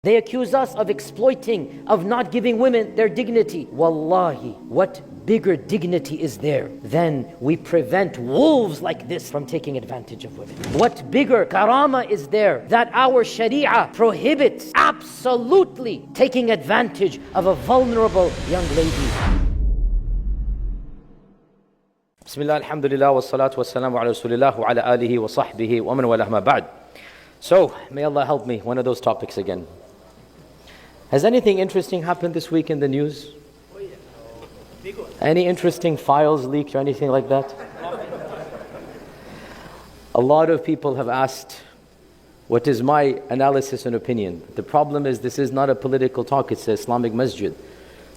They accuse us of exploiting, of not giving women their dignity. Wallahi, what bigger dignity is there than we prevent wolves like this from taking advantage of women? What bigger karama is there that our sharia prohibits absolutely taking advantage of a vulnerable young lady? Bismillah, alhamdulillah, wa salatu wa salamu ala rasulillah wa ala alihi wa sahbihi wa man walah ma ba'd. So, may Allah help me, one of those topics again. Has anything interesting happened this week in the news? Oh yeah. Big one. Any interesting files leaked or anything like that? A lot of people have asked, what is my analysis and opinion? The problem is this is not a political talk, it's an Islamic masjid.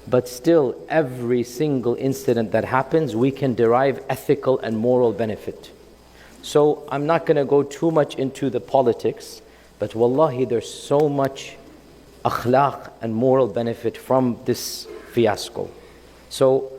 But still, every single incident that happens, we can derive ethical and moral benefit. So I'm not going to go too much into the politics, but wallahi, there's so much akhlaq and moral benefit from this fiasco. So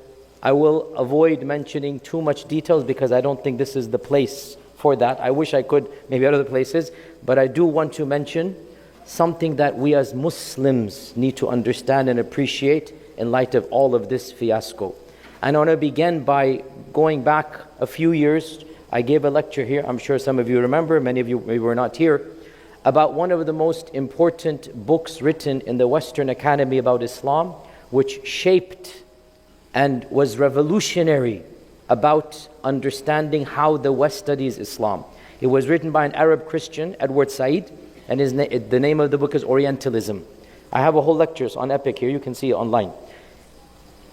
I will avoid mentioning too much details because I don't think this is the place for that. I wish I could, maybe other places, but I do want to mention something that we as Muslims need to understand and appreciate in light of all of this fiasco. And I want to begin by going back a few years. I gave a lecture here, I'm sure some of you remember, many of you maybe were not here, about one of the most important books written in the Western Academy about Islam, which shaped and was revolutionary about understanding how the West studies Islam. It was written by an Arab Christian, Edward Said, and the name of the book is Orientalism. I have a whole lecture on Epic here, you can see it online.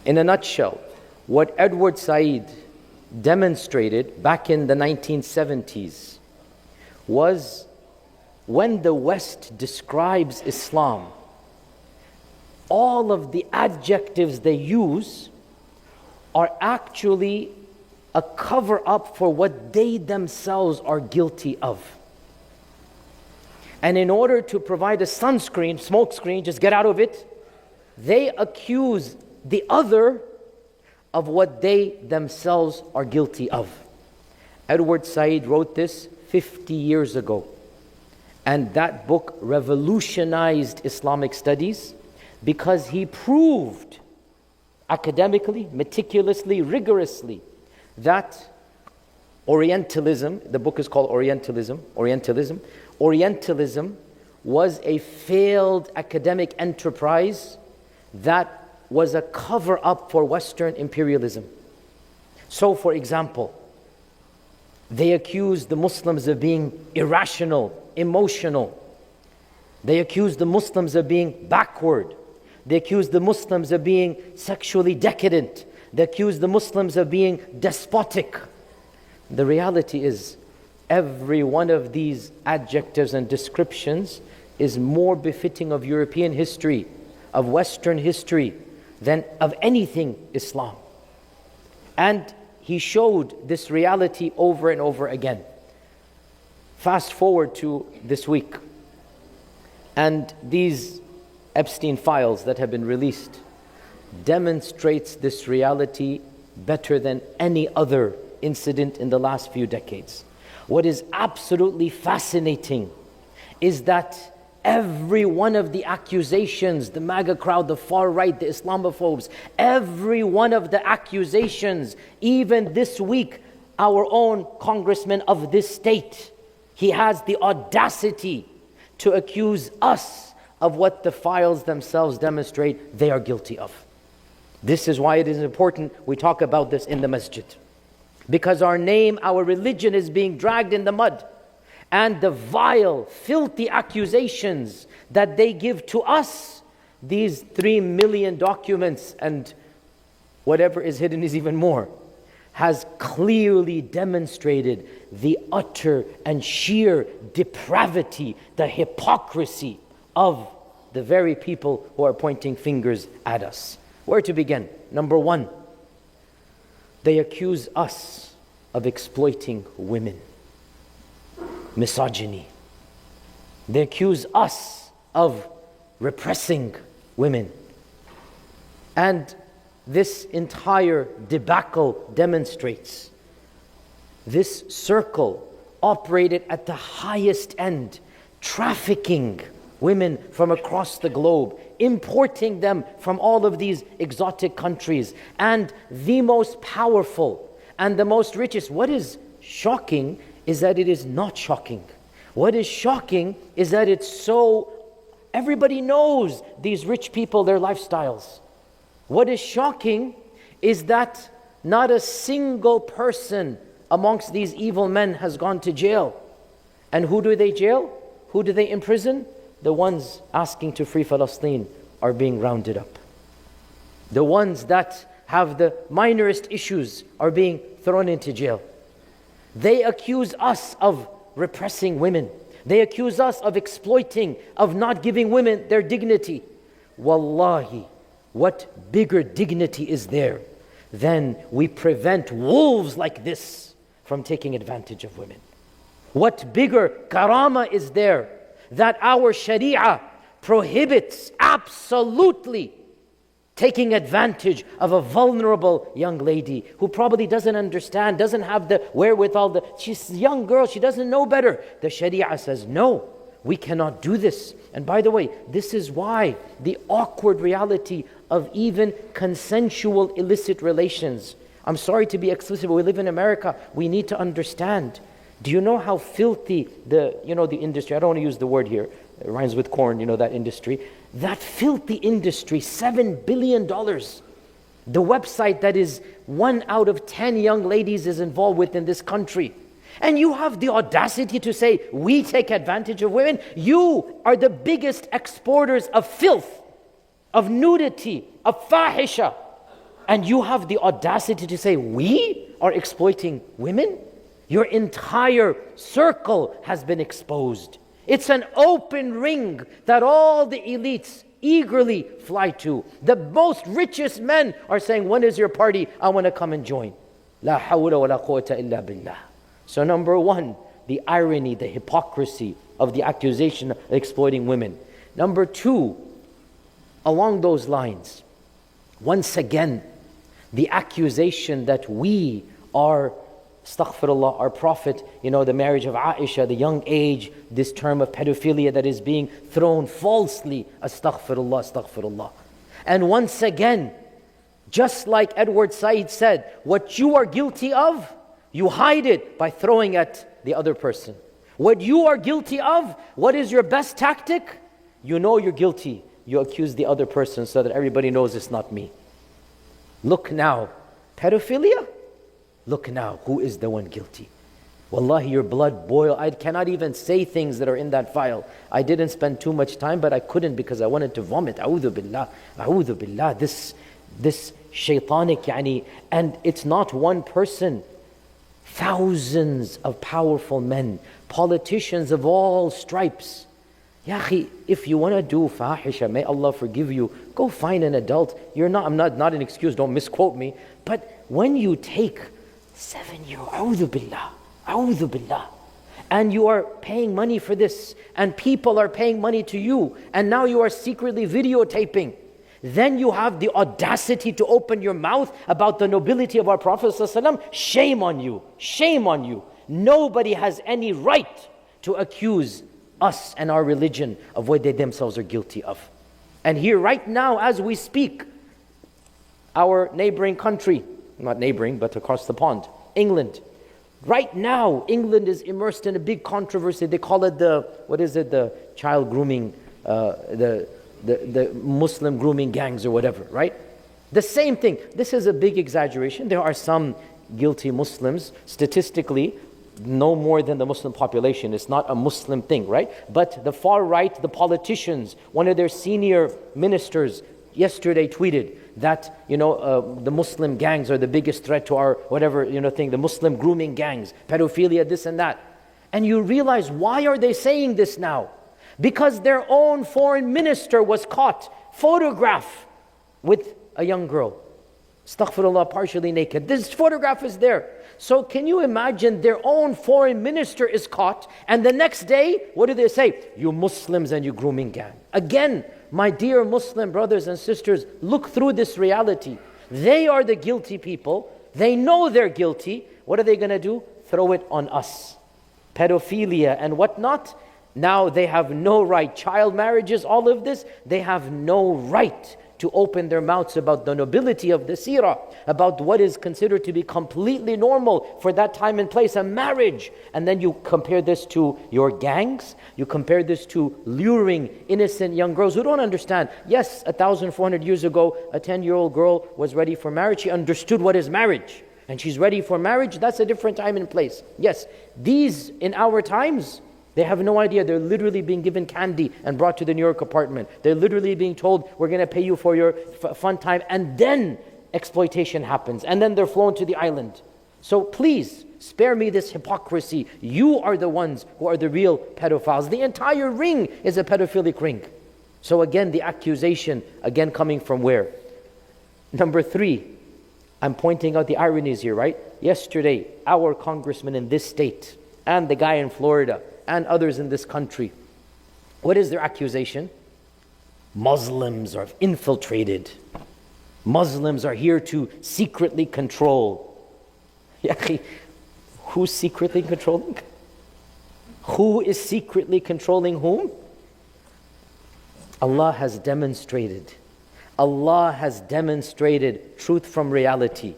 In a nutshell, what Edward Said demonstrated back in the 1970s was when the West describes Islam, all of the adjectives they use are actually a cover-up for what they themselves are guilty of. And in order to provide a sunscreen, smoke screen, just get out of it, they accuse the other of what they themselves are guilty of. Edward Said wrote this 50 years ago. And that book revolutionized Islamic studies because he proved academically, meticulously, rigorously that Orientalism, the book is called Orientalism was a failed academic enterprise that was a cover-up for Western imperialism. So, for example, they accused the Muslims of being irrational, emotional. They accused the Muslims of being backward. They accused the Muslims of being sexually decadent. They accused the Muslims of being despotic. The reality is, every one of these adjectives and descriptions is more befitting of European history, of Western history, than of anything Islam. And he showed this reality over and over again. Fast forward to this week, and these Epstein files that have been released demonstrates this reality better than any other incident in the last few decades. What is absolutely fascinating is that every one of the accusations, the MAGA crowd, the far right, the Islamophobes, every one of the accusations, even this week, our own congressman of this state, he has the audacity to accuse us of what the files themselves demonstrate they are guilty of. This is why it is important we talk about this in the masjid. Because our name, our religion is being dragged in the mud. And the vile, filthy accusations that they give to us, these 3 million documents and whatever is hidden is even more, has clearly demonstrated the utter and sheer depravity, the hypocrisy of the very people who are pointing fingers at us. Where to begin? Number one, they accuse us of exploiting women. Misogyny. They accuse us of repressing women. And this entire debacle demonstrates this circle operated at the highest end, trafficking women from across the globe, importing them from all of these exotic countries, and the most powerful and the most richest. What is shocking is that it is not shocking. What is shocking is that it's so, everybody knows these rich people, their lifestyles. What is shocking is that not a single person amongst these evil men has gone to jail. And who do they jail? Who do they imprison? The ones asking to free Palestine are being rounded up. The ones that have the minorest issues are being thrown into jail. They accuse us of repressing women. They accuse us of exploiting, of not giving women their dignity. Wallahi, what bigger dignity is there than we prevent wolves like this from taking advantage of women? What bigger karama is there that our sharia prohibits absolutely taking advantage of a vulnerable young lady who probably doesn't understand, doesn't have the wherewithal, she's a young girl, she doesn't know better. The sharia says, no, we cannot do this. And by the way, this is why the awkward reality of even consensual illicit relations. I'm sorry to be explicit, but we live in America, we need to understand. Do you know how filthy the industry, I don't want to use the word here, it rhymes with corn, that industry. That filthy industry, $7 billion. The website that is 1 out of 10 young ladies is involved with in this country. And you have the audacity to say, we take advantage of women. You are the biggest exporters of filth, of nudity, of fahisha. And you have the audacity to say, we are exploiting women? Your entire circle has been exposed. It's an open ring that all the elites eagerly fly to. The most richest men are saying, when is your party? I want to come and join. La hawla wa la quwwata illa billah. So number one, the irony, the hypocrisy of the accusation of exploiting women. Number two, along those lines, once again, the accusation that we are astaghfirullah, our Prophet, the marriage of Aisha, the young age, this term of pedophilia that is being thrown falsely, astaghfirullah, astaghfirullah. And once again, just like Edward Said said, what you are guilty of, you hide it by throwing at the other person. What you are guilty of, what is your best tactic? You know you're guilty, you accuse the other person so that everybody knows it's not me. Look now, pedophilia? Look now, who is the one guilty? Wallahi, your blood boil. I cannot even say things that are in that file. I didn't spend too much time, but I couldn't because I wanted to vomit. A'udhu billah, a'udhu billah. This shaitanic, and it's not one person. Thousands of powerful men, politicians of all stripes. Ya akhi, if you want to do fahisha, may Allah forgive you, go find an adult. I'm not an excuse, don't misquote me. But when you take 7-year-old, a'udhu billah, and you are paying money for this, and people are paying money to you, and now you are secretly videotaping, then you have the audacity to open your mouth about the nobility of our Prophet ﷺ. Shame on you, shame on you. Nobody has any right to accuse us and our religion of what they themselves are guilty of. And here right now as we speak, our neighboring country, not neighboring, but across the pond, England. Right now, England is immersed in a big controversy. They call it the child grooming, the Muslim grooming gangs or whatever, right? The same thing. This is a big exaggeration. There are some guilty Muslims, statistically, no more than the Muslim population. It's not a Muslim thing, right? But the far right, the politicians, one of their senior ministers yesterday tweeted that the Muslim gangs are the biggest threat to our whatever thing, the Muslim grooming gangs, pedophilia, this and that. And you realize, why are they saying this now? Because their own foreign minister was caught, photographed with a young girl, astaghfirullah, partially naked. This photograph is there. So can you imagine, their own foreign minister is caught, and the next day, what do they say? You Muslims and you grooming gang. Again, my dear Muslim brothers and sisters, look through this reality. They are the guilty people. They know they're guilty. What are they going to do? Throw it on us. Pedophilia and whatnot. Now they have no right. Child marriages, all of this, they have no right to open their mouths about the nobility of the seerah, about what is considered to be completely normal for that time and place, a marriage. And then you compare this to your gangs, you compare this to luring innocent young girls who don't understand. Yes, 1,400 years ago, a 10-year-old girl was ready for marriage. She understood what is marriage, and she's ready for marriage. That's a different time and place. Yes, these in our times, they have no idea. They're literally being given candy and brought to the New York apartment. They're literally being told, we're going to pay you for your fun time. And then exploitation happens. And then they're flown to the island. So please, spare me this hypocrisy. You are the ones who are the real pedophiles. The entire ring is a pedophilic ring. So again, the accusation, again coming from where? Number 3, I'm pointing out the ironies here, right? Yesterday, our congressman in this state and the guy in Florida and others in this country, what is their accusation? Muslims are infiltrated. Muslims are here to secretly control. Who's secretly controlling? Who is secretly controlling whom? Allah has demonstrated. Allah has demonstrated truth from reality.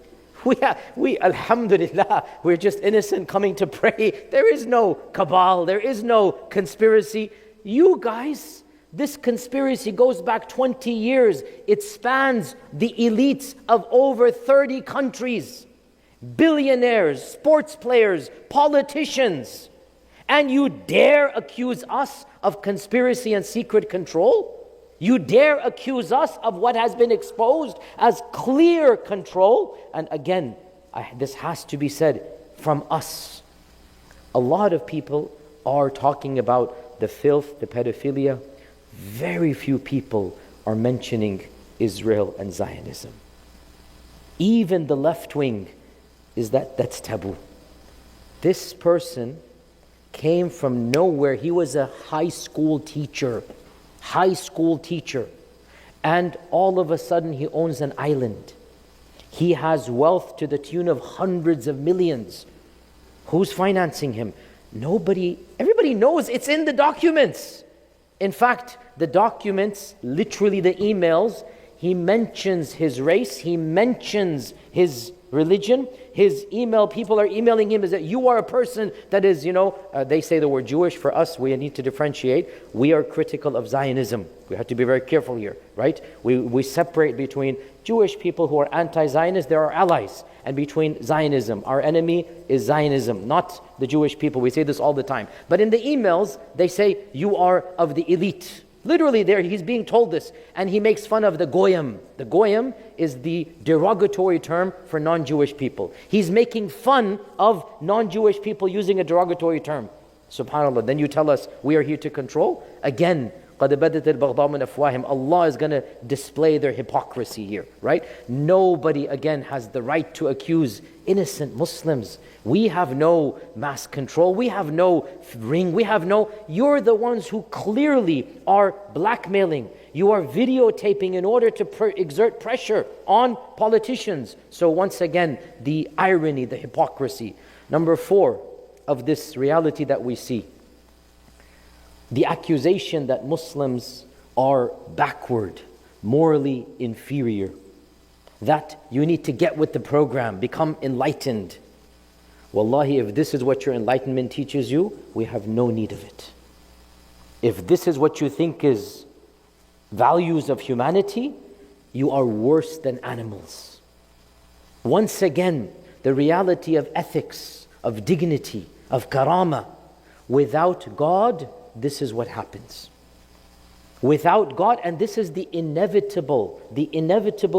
We, alhamdulillah, we're just innocent coming to pray. There is no cabal, there is no conspiracy. You guys, this conspiracy goes back 20 years. It spans the elites of over 30 countries. Billionaires, sports players, politicians. And you dare accuse us of conspiracy and secret control? You dare accuse us of what has been exposed as clear control? And again, this has to be said from us. A lot of people are talking about the filth, the pedophilia. Very few people are mentioning Israel and Zionism. Even the left wing that's taboo. This person came from nowhere. He was a high school teacher. And all of a sudden he owns an island. He has wealth to the tune of hundreds of millions. Who's financing him? Nobody. Everybody knows it's in the documents. In fact, the documents, literally the emails, he mentions his race, he mentions his religion. His email, people are emailing him, is that you are a person that is, they say the word Jewish. For us, we need to differentiate. We are critical of Zionism. We have to be very careful here, right? We separate between Jewish people who are anti-Zionist, they're our allies, and between Zionism. Our enemy is Zionism, not the Jewish people. We say this all the time. But in the emails, they say, you are of the elite. Literally there, he's being told this, and he makes fun of the goyim. The goyim is the derogatory term for non-Jewish people. He's making fun of non-Jewish people using a derogatory term. SubhanAllah. Then you tell us we are here to control? Again, قَدْ بَدَتِ الْبَغْضَاءُ مِنْ أَفْوَاهِهِمْ. Allah is going to display their hypocrisy here, right? Nobody, again, has the right to accuse innocent Muslims. We have no mass control. We have no ring. You're the ones who clearly are blackmailing. You are videotaping in order to exert pressure on politicians. So once again, the irony, the hypocrisy. Number 4 of this reality that we see. The accusation that Muslims are backward, morally inferior. That you need to get with the program, become enlightened. Wallahi, if this is what your enlightenment teaches you, we have no need of it. If this is what you think is values of humanity, you are worse than animals. Once again, the reality of ethics, of dignity, of karama. Without God, this is what happens. Without God, and this is the inevitable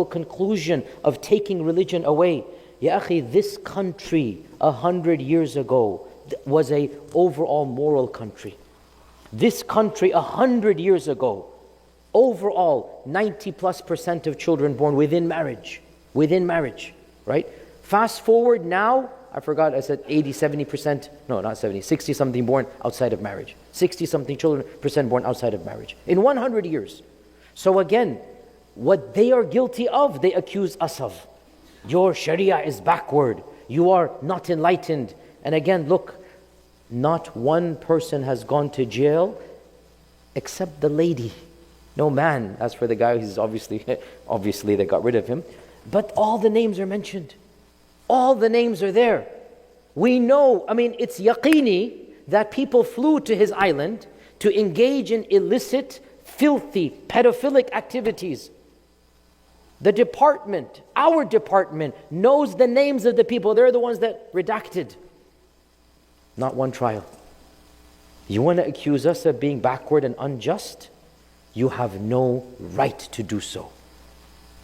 conclusion of taking religion away. Ya akhi, this country 100 years ago was an overall moral country. This country 100 years ago, overall 90+% of children born within marriage, right? Fast forward now, I forgot, I said 70%, no, not 70, 60 something born outside of marriage. 60 something percent born outside of marriage. In 100 years. So again, what they are guilty of, they accuse us of. Your Sharia is backward. You are not enlightened. And again, look, not one person has gone to jail except the lady. No man. As for the guy, he's obviously they got rid of him. But all the names are mentioned. All the names are there. We know, it's yaqini that people flew to his island to engage in illicit, filthy, pedophilic activities. The department, our department, knows the names of the people. They're the ones that redacted. Not one trial. You want to accuse us of being backward and unjust? You have no right to do so.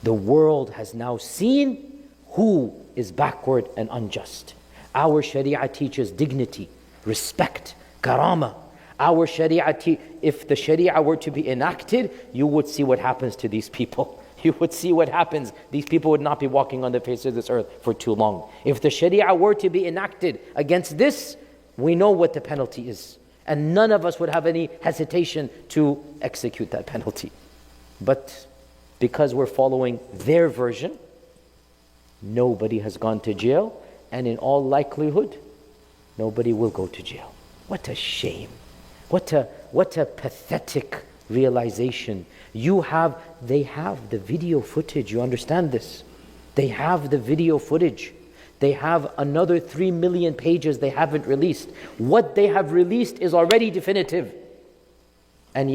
The world has now seen who is backward and unjust. Our Sharia teaches dignity, respect, karama. Our Sharia, if the Sharia were to be enacted, you would see what happens to these people. You would see what happens. These people would not be walking on the face of this earth for too long. If the Sharia were to be enacted against this, we know what the penalty is. And none of us would have any hesitation to execute that penalty. But because we're following their version, nobody has gone to jail, and in all likelihood, nobody will go to jail. What a shame. What a pathetic realization. They have the video footage, you understand this? They have the video footage. They have another 3 million pages they haven't released. What they have released is already definitive. And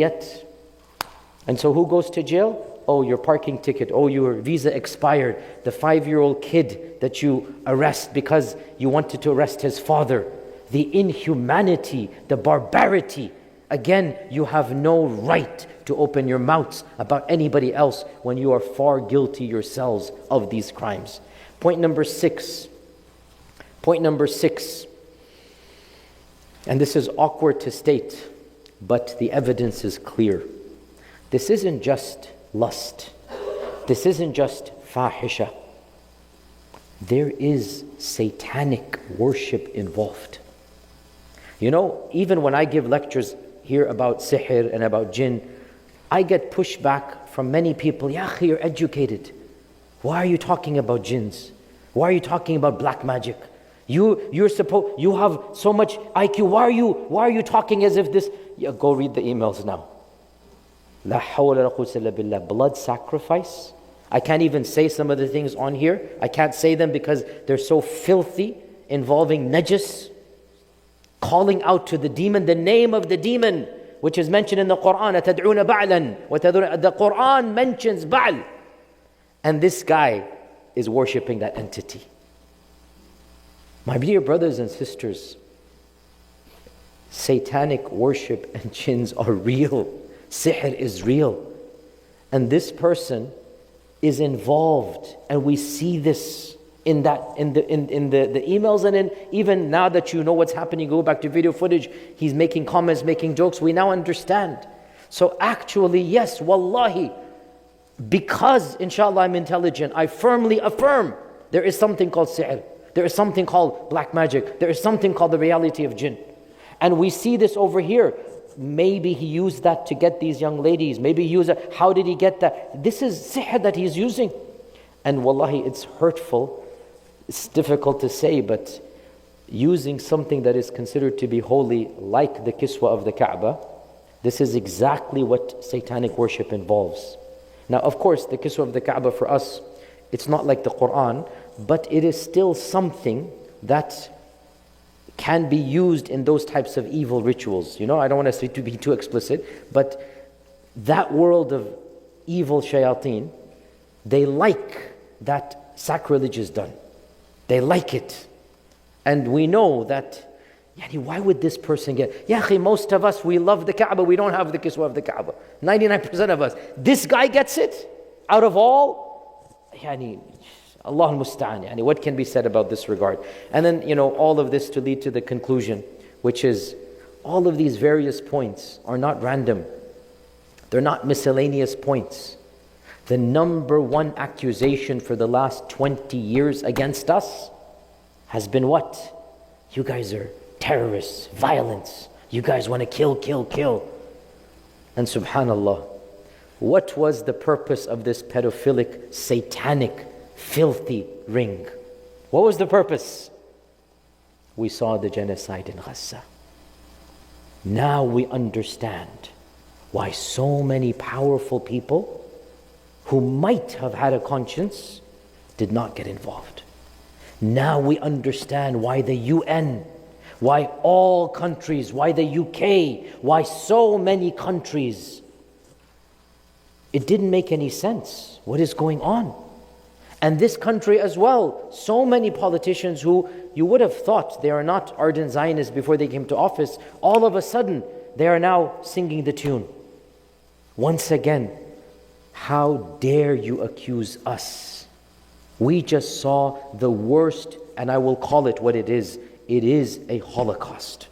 so who goes to jail? Oh, your parking ticket. Oh, your visa expired. The 5-year-old kid that you arrest because you wanted to arrest his father. The inhumanity, the barbarity. Again, you have no right to open your mouths about anybody else when you are far guilty yourselves of these crimes. Point number 6. And this is awkward to state, but the evidence is clear. This isn't just lust. This isn't just fahisha. There is satanic worship involved. Even when I give lectures here about sihr and about jinn, I get pushback from many people. Ya akhi, you're educated. Why are you talking about jinns? Why are you talking about black magic? You have so much IQ. Why are you talking as if this? Go read the emails now. La hawla la quwwata illa billah. Blood sacrifice. I can't even say some of the things on here. I can't say them because they're so filthy, involving najis. Calling out to the demon, the name of the demon, which is mentioned in the Quran. أَتَدْعُونَ بَعْلًا. The Quran mentions Ba'al. And this guy is worshipping that entity. My dear brothers and sisters, satanic worship and jinns are real. Sihr is real. And this person is involved, and we see this in the emails, and even now that you know what's happening, go back to video footage, he's making comments, making jokes, we now understand. So actually, yes, wallahi, because inshallah I'm intelligent, I firmly affirm there is something called sihr, there is something called black magic, there is something called the reality of jinn. And we see this over here. Maybe he used that to get these young ladies, maybe he used it, how did he get that? This is sihr that he's using. And wallahi, it's hurtful. It's difficult to say, but using something that is considered to be holy, like the kiswa of the Kaaba, this is exactly what satanic worship involves. Now, of course, the kiswa of the Kaaba for us, it's not like the Quran, but it is still something that can be used in those types of evil rituals. I don't want us to be too explicit, but that world of evil shayateen, they like that sacrilege is done. They like it. And we know that, why would this person get? Most of us, we love the Kaaba, we don't have the kiswa of the Kaaba. 99% of us. This guy gets it out of all. Allah al-Musta'an. What can be said about this regard? And then, all of this to lead to the conclusion, which is all of these various points are not random. They're not miscellaneous points. The number one accusation for the last 20 years against us has been what? You guys are terrorists, violence. You guys want to kill, kill, kill. And subhanallah, what was the purpose of this pedophilic, satanic, filthy ring? What was the purpose? We saw the genocide in Gaza. Now we understand why so many powerful people who might have had a conscience did not get involved. Now we understand why the UN, why all countries, why the UK, why so many countries. It didn't make any sense. What is going on? And this country as well, so many politicians who you would have thought they are not ardent Zionists before they came to office, all of a sudden they are now singing the tune. Once again, how dare you accuse us? We just saw the worst, and I will call it what it is. It is a Holocaust.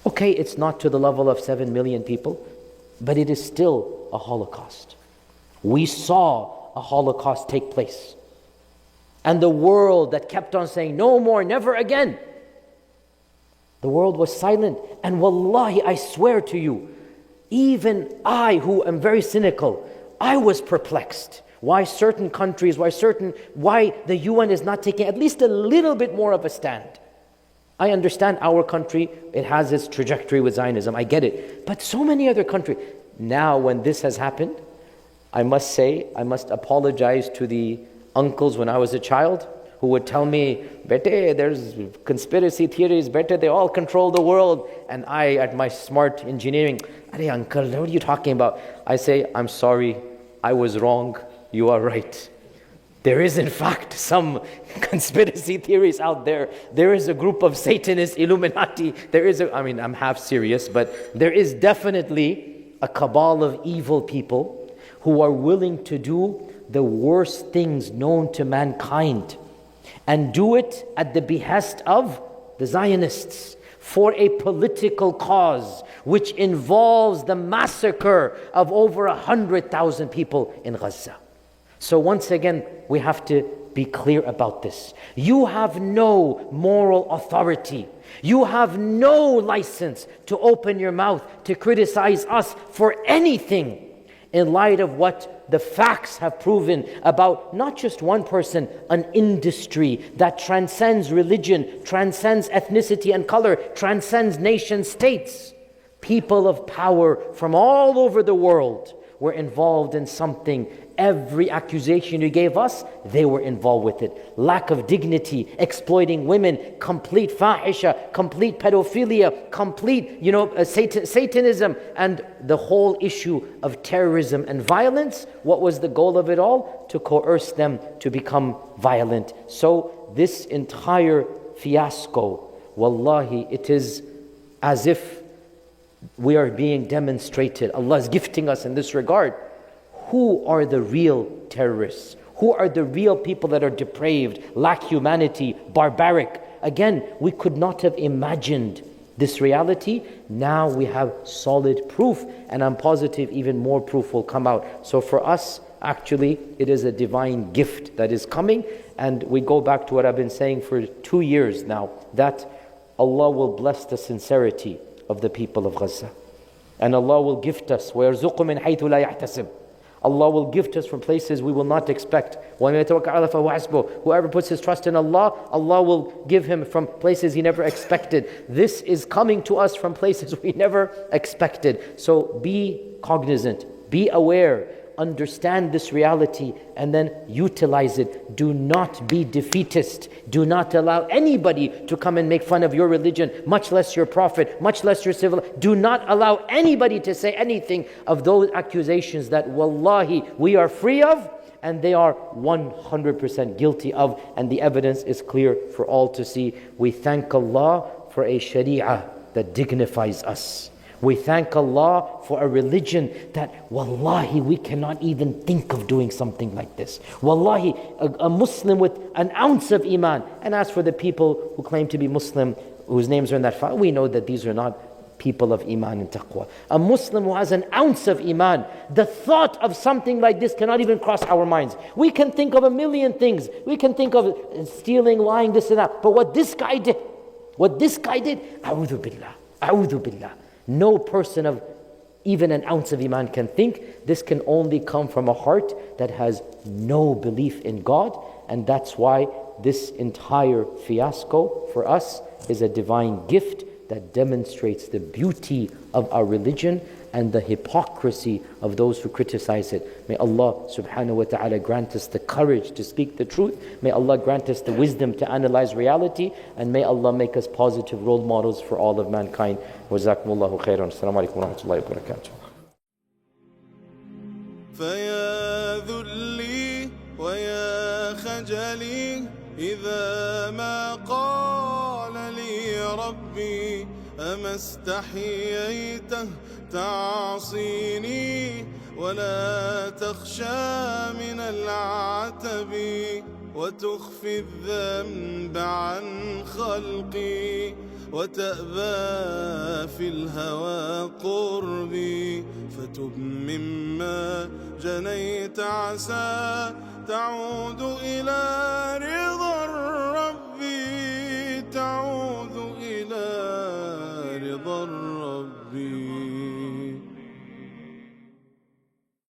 Okay, it's not to the level of 7 million people, but it is still a Holocaust. We saw a Holocaust take place. And the world that kept on saying, no more, never again. The world was silent. And wallahi, I swear to you, even I, who am very cynical, I was perplexed. Why certain countries, why the UN is not taking at least a little bit more of a stand. I understand our country, it has its trajectory with Zionism, I get it. But so many other countries. Now when this has happened, I must apologize to the uncles when I was a child who would tell me, Bete, there's conspiracy theories, Bete, they all control the world. And I, at my smart engineering, Are uncle, what are you talking about? I say, I'm sorry, I was wrong, you are right. There is in fact some conspiracy theories out there. There is a group of Satanists, Illuminati. I'm half serious, but there is definitely a cabal of evil people who are willing to do the worst things known to mankind and do it at the behest of the Zionists for a political cause which involves the massacre of over 100,000 people in Gaza. So once again, we have to be clear about this. You have no moral authority. You have no license to open your mouth to criticize us for anything in light of what the facts have proven about not just one person, an industry that transcends religion, transcends ethnicity and color, transcends nation states. People of power from all over the world were involved in something. Every accusation you gave us, they were involved with it. Lack of dignity, exploiting women, complete fahisha, complete pedophilia, complete, Satanism, and the whole issue of terrorism and violence. What was the goal of it all? To coerce them to become violent. So this entire fiasco, wallahi, it is as if we are being demonstrated. Allah is gifting us in this regard. Who are the real terrorists? Who are the real people that are depraved, lack humanity, barbaric? Again, we could not have imagined this reality. Now we have solid proof, and I'm positive even more proof will come out. So for us, actually, it is a divine gift that is coming. And we go back to what I've been saying for 2 years now, that Allah will bless the sincerity of the people of Gaza. And Allah will gift us, وَيَرْزُقُ مِنْ حَيْثُ لَا يَحْتَسِبُ. Allah will gift us from places we will not expect. وَمَن يَتَوَكَّلْ عَلَى اللَّهِ فَهُوَ حَسْبُهُ. Whoever puts his trust in Allah, Allah will give him from places he never expected. This is coming to us from places we never expected. So be cognizant, be aware, understand this reality, and then utilize it. Do not be defeatist. Do not allow anybody to come and make fun of your religion, much less your prophet, much less your civil. Do not allow anybody to say anything of those accusations that wallahi we are free of and they are 100% guilty of, and the evidence is clear for all to see. We thank Allah for a sharia that dignifies us. We thank Allah for a religion that, wallahi, we cannot even think of doing something like this. Wallahi, a Muslim with an ounce of iman. And as for the people who claim to be Muslim, whose names are in that file, we know that these are not people of iman and taqwa. A Muslim who has an ounce of iman, the thought of something like this cannot even cross our minds. We can think of a million things. We can think of stealing, lying, this and that. But what this guy did, a'udhu billah, a'udhu billah. No person of even an ounce of iman can think. This can only come from a heart that has no belief in God. And that's why this entire fiasco for us is a divine gift that demonstrates the beauty of our religion and the hypocrisy of those who criticize it. May Allah subhanahu wa ta'ala grant us the courage to speak the truth. May Allah grant us the wisdom to analyze reality. And may Allah make us positive role models for all of mankind. Jazakumullahu khairan. Assalamu alaikum wa rahmatullahi wa barakatuh. فيا ذلي ويا خجلي إذا ما قال لي ربي أما استحييته تعصيني ولا تخشى من العتب وتخفي الذنب عن خلقي وتأبى في الهوى قربي فتب مما جنيت عسى تعود إلى